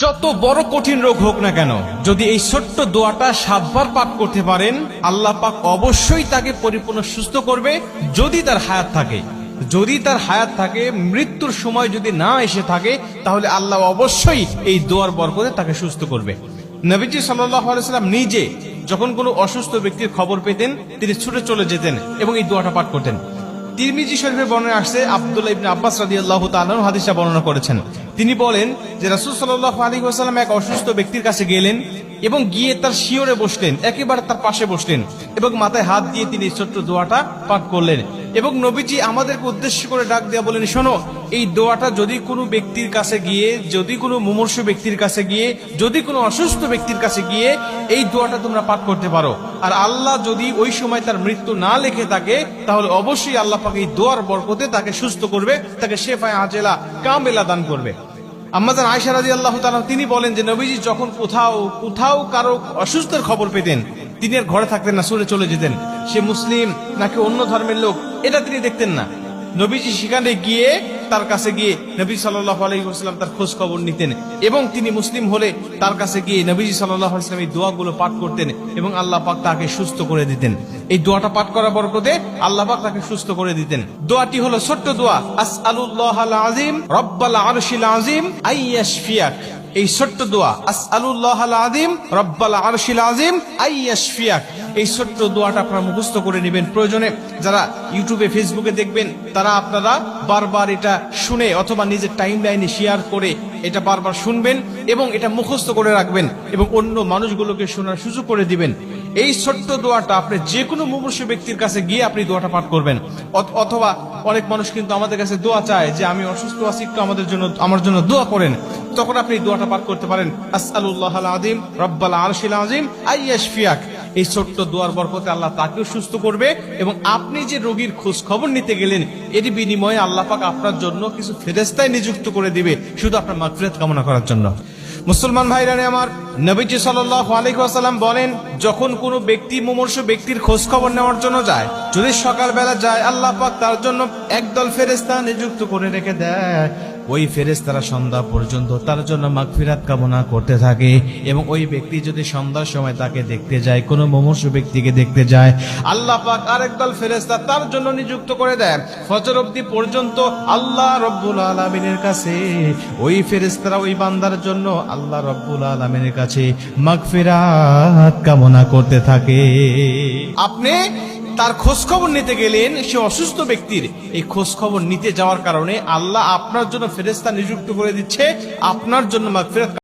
যত বড় কঠিন রোগ হোক না কেন, যদি এই ছোট্ট দোয়াটা 7 বার পাঠ করতে পারেন, আল্লাহ পাক অবশ্যই তাকে পরিপূর্ণ সুস্থ করবে। যদি তার হায়াত থাকে, যদি তার হায়াত থাকে, মৃত্যুর সময় যদি না এসে থাকে, তাহলে আল্লাহ অবশ্যই এই দোয়ার বরকতে তাকে সুস্থ করবে। নবীজি সাল্লাল্লাহু আলাইহি ওয়াসাল্লাম নিজে যখন কোনো অসুস্থ ব্যক্তির খবর পেতেন, তিনি ছুটে চলে যেতেন এবং এই দোয়াটা পাঠ করতেন। তিরমিজি শরীফের বর্ণনায় আসছে, আব্দুল্লাহ ইবনে আব্বাস রাদিয়াল্লাহু তাআলা আনহু হাদিসটা বর্ণনা করেছেন। তিনি বলেন যে রাসূল সাল্লাল্লাহু আলাইহি ওয়াসাল্লাম এক অসুস্থ ব্যক্তির কাছে গেলেন এবং গিয়ে তার শিয়রে বসলেন, একেবারে তার পাশে বসলেন এবং মাথায় হাত দিয়ে তিনি ছোট্ট দোয়াটা পাঠ করলেন। এবং নবীজি আমাদেরকে উদ্দেশ্য করে ডাক দেয়া বলেন, শোনো, এই দোয়াটা যদি কোনো ব্যক্তির কাছে গিয়ে, যদি কোনো মুমূর্ষু ব্যক্তির কাছে গিয়ে, যদি কোনো অসুস্থ ব্যক্তির কাছে গিয়ে এই দোয়াটা তোমরা পাঠ করতে পারো, আর আল্লাহ যদি ওই সময় তার মৃত্যু না লিখে থাকে, তাহলে অবশ্যই আল্লাহ পাক এই দোয়ার বরকতে তাকে সুস্থ করবে, তাকে শেফায়ে আজেলা কামেলা দান করবে। আম্মাজান আয়েশা রাদিয়াল্লাহু তাআলা তিনি বলেন যে নবীজি যখন কোথাও কারো অসুস্থের খবর পেতেন, তিনি আর ঘরে থাকতেন না, ছুটে চলে যেতেন। সে মুসলিম নাকি অন্য ধর্মের লোক, এটা তিনি দেখতেন না। নবীজি সেখানে গিয়ে, তার কাছে গিয়ে নবী সাল্লাল্লাহু আলাইহি ওয়াসাল্লাম তার খোঁজ খবর নিতেন এবং তিনি মুসলিম হলে তার কাছে গিয়ে নবীজি সাল্লাল্লাহু আলাইহি ওয়াসাল্লাম এই দোয়াগুলো পাঠ করতেন এবং আল্লাহ পাক তাকে সুস্থ করে দিতেন। এই দোয়াটা পাঠ করার বরকতে আল্লাহ পাক তাকে সুস্থ করে দিতেন। দোয়াটি হলো ছোট্ট দোয়া, আসআলুল্লাহাল আযীম রব্বাল আরশিল আযীম আইয়াশফিয়াক। এই ছোট্ট দোয়া, আসআলুল্লাহাল আযীম রব্বাল আরশিল আযীম আইয়াশফিয়াক, এই ছোট্ট দোয়াটা আপনারা মুখস্থ করে নেবেন। প্রয়োজনে যারা ইউটিউবে ফেসবুকে দেখবেন, তারা আপনারা বারবার এটা শুনে অথবা নিজের টাইম লাইনে শেয়ার করে এটা বারবার শুনবেন এবং এটা মুখস্থ করে রাখবেন এবং অন্য মানুষগুলোকে শোনার সুযোগ করে দিবেন। এই ছোট্ট দোয়াটা আপনি যে কোনো মুমূর্ষু ব্যক্তির কাছে গিয়ে আপনি দোয়াটা পাঠ করবেন। অথবা অনেক মানুষ কিন্তু আমাদের কাছে দোয়া চায় যে আমি অসুস্থ আছি, একটু আমার জন্য দোয়া করেন। তখন আপনি দোয়াটা পাঠ করতে পারেন, আসআলুল্লাহাল আযীম রব্বাল আরশিল আযীম আইয়াশফিয়াক। এই ছোট্ট দোয়ার বরকতে আল্লাহ তাকেও সুস্থ করবে এবং আপনি যে রোগীর খোঁজ খবর নিতে গেলেন, এর বিনিময়ে আল্লাহ পাক আপনার জন্য কিছু ফেরেশতায় নিযুক্ত করে দিবে, শুধু আপনার মাগফিরাত কামনা করার জন্য। মুসলমান ভাইরা আমার, নবীজি সাল্লাল্লাহু আলাইহি ওয়াসাল্লাম বলেন, যখন কোনো ব্যক্তি মুমূর্ষু ব্যক্তির খোঁজ খবর নেওয়ার জন্য যায়, যদি সকালবেলা যায়, আল্লাহ পাক তার জন্য একদল ফেরেশতা নিযুক্ত করে রেখে দেয়। ওই ফেরেশতারা সন্ধ্যা পর্যন্ত তার জন্য মাগফিরাত কামনা করতে থাকে এবং ওই ব্যক্তি যদি সন্ধ্যার সময় তাকে দেখতে যায়, কোনো মুমূর্ষু ব্যক্তিকে দেখতে যায়, আল্লাহ পাক আরেকদল ফেরেশতা তার জন্য নিযুক্ত করে দেয়। ফজর অবধি পর্যন্ত আল্লাহ রব্বুল আলামিনের কাছে ওই ফেরেশতারা ওই বান্দার জন্য আল্লাহ রব্বুল আলামিনের কাছে মাগফিরাত কামনা করতে থাকে। আপনি তার খোঁজ খবর নিতে গেলেন, সে অসুস্থ ব্যক্তির এই খোঁজ খবর নিতে যাওয়ার কারণে আল্লাহ আপনার জন্য ফেরেশতা নিযুক্ত করে দিচ্ছে, আপনার জন্য মাগফিরাত